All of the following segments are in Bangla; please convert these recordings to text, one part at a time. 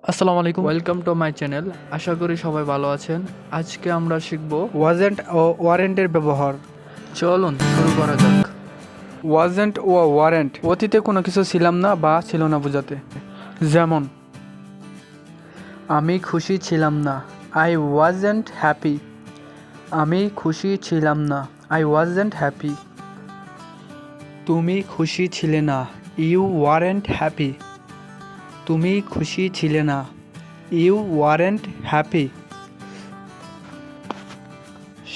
আসসালামু আলাইকুম, ওয়েলকাম টু মাই চ্যানেল। আশা করি সবাই ভালো আছেন। আজকে আমরা শিখব ওয়াজেন্ট ও ওয়ারেন্টের ব্যবহার। চলুন শুরু করা যাক। ওয়াজেন্ট ও ওয়ারেন্ট অতীতে কোনো কিছু ছিলাম না বা ছিল না বোঝাতে। যেমন আমি খুশি ছিলাম না, আই ওয়াজেন্ট হ্যাপি। আমি খুশি ছিলাম না, আই ওয়াজেন্ট হ্যাপি। তুমি খুশি ছিলে না, ইউ ওয়ারেন্ট হ্যাপি। তুমি খুশি ছিলে না, ইউ ওয়ারেন্ট হ্যাপি।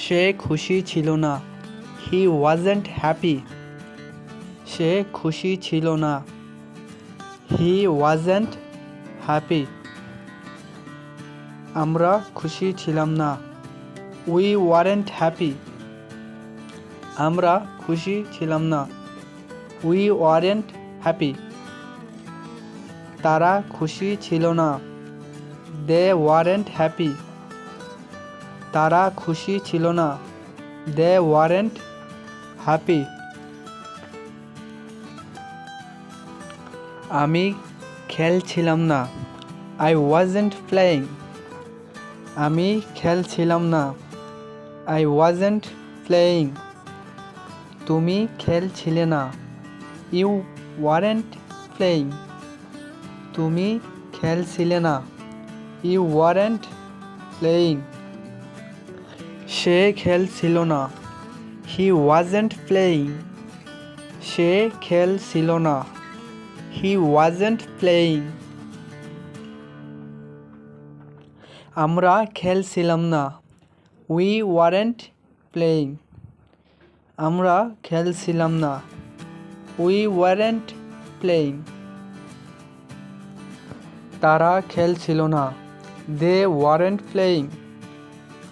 সে খুশি ছিল না, হি ওয়াজেন্ট হ্যাপি। সে খুশি ছিল না, হি ওয়াজেন্ট হ্যাপি। আমরা খুশি ছিলাম না, উই ওয়ারেন্ট হ্যাপি। আমরা খুশি ছিলাম না, উই ওয়ারেন্ট হ্যাপি। তারা খুশি ছিল না, দে ওয়ারেন্ট হ্যাপি। তারা খুশি ছিল না, দে ওয়ারেন্ট হ্যাপি। আমি খেলছিলাম না, আই ওয়াজেন্ট প্লেয়িং। আমি খেলছিলাম না, আই ওয়াজেন্ট প্লেয়িং। তুমি খেলছিলে না, ইউ ওয়ারেন্ট প্লেয়িং। তুমি খেলছিলে না, ইউ ওয়ারেন্ট প্লেয়িং। সে খেলছিল না, হি ওয়াজেন্ট প্লেয়িং। সে খেলছিল না, হি ওয়াজেন্ট প্লেয়িং। আমরা খেলছিলাম না, উই ওয়ারেন্ট প্লেয়িং। আমরা খেলছিলাম না, উই ওয়ারেন্ট প্লেয়িং। তারা খেলছিল না, দে ওয়ারেন্ট প্লেয়িং।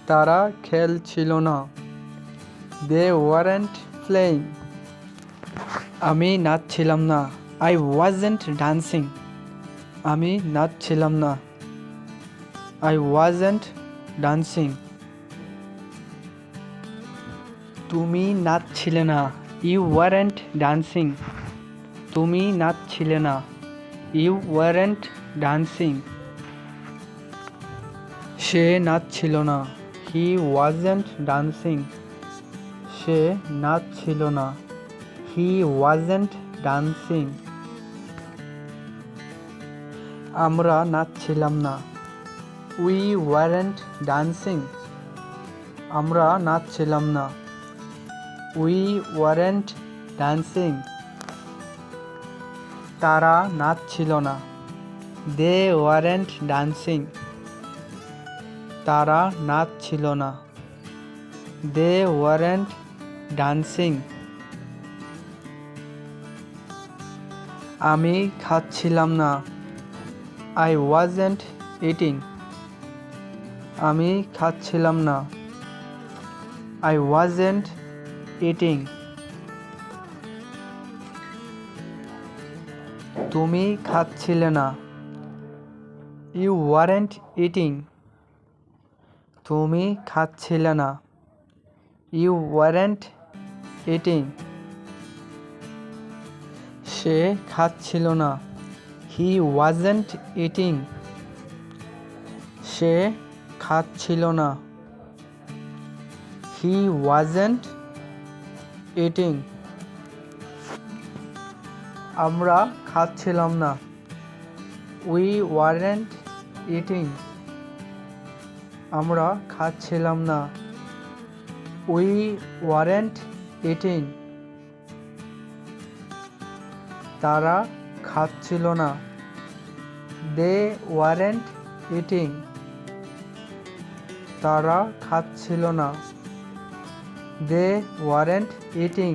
তারা খেলছিল না, দে ওয়ারেন্ট প্লেয়িং। আমি নাচছিলাম না, আই ওয়াজেন্ট ডান্সিং। আমি নাচছিলাম না, আই ওয়াজেন্ট ডান্সিং। তুমি নাচছিলে না, ইউ ওয়ারেন্ট ডান্সিং। তুমি নাচছিলে না, ইউ ওয়ারেন্ট ডান্সিং। সে নাচছিল না, হি ওয়াজেন্ট ডান্সিং। সে নাচছিল না, হি ওয়াজেন্ট ডান্সিং। আমরা নাচছিলাম না, উই ওয়ারেন্ট ডান্সিং। আমরা নাচছিলাম না, উই ওয়ারেন্ট ডান্সিং। তারা নাচছিল না, দে ওয়ারেন্ট ডান্সিং। তারা নাচছিল না, দে ওয়ারেন্ট ডান্সিং। আমি খাচ্ছিলাম না, আই ওয়াজেন্ট ইটিং। আমি খাচ্ছিলাম না, আই ওয়াজেন্ট ইটিং। তুমি খাচ্ছিলে না, ইউ ওয়ারেন্ট ইটিং। তুমি খাচ্ছিলে না, ইউ ওয়ারেন্ট ইটিং। সে খাচ্ছিল না, হি ওয়াজেন্ট ইটিং। সে খাচ্ছিল না, হি ওয়াজেন্ট ইটিং। আমরা খাচ্ছিলাম না, উই ওয়ারেন্ট ইটিং। আমরা খাচ্ছিলাম না, উই ওয়ারেন্ট ইটিং। তারা খাচ্ছিল না, দে ওয়ারেন্ট ইটিং। তারা খাচ্ছিল না, দে ওয়ারেন্ট ইটিং।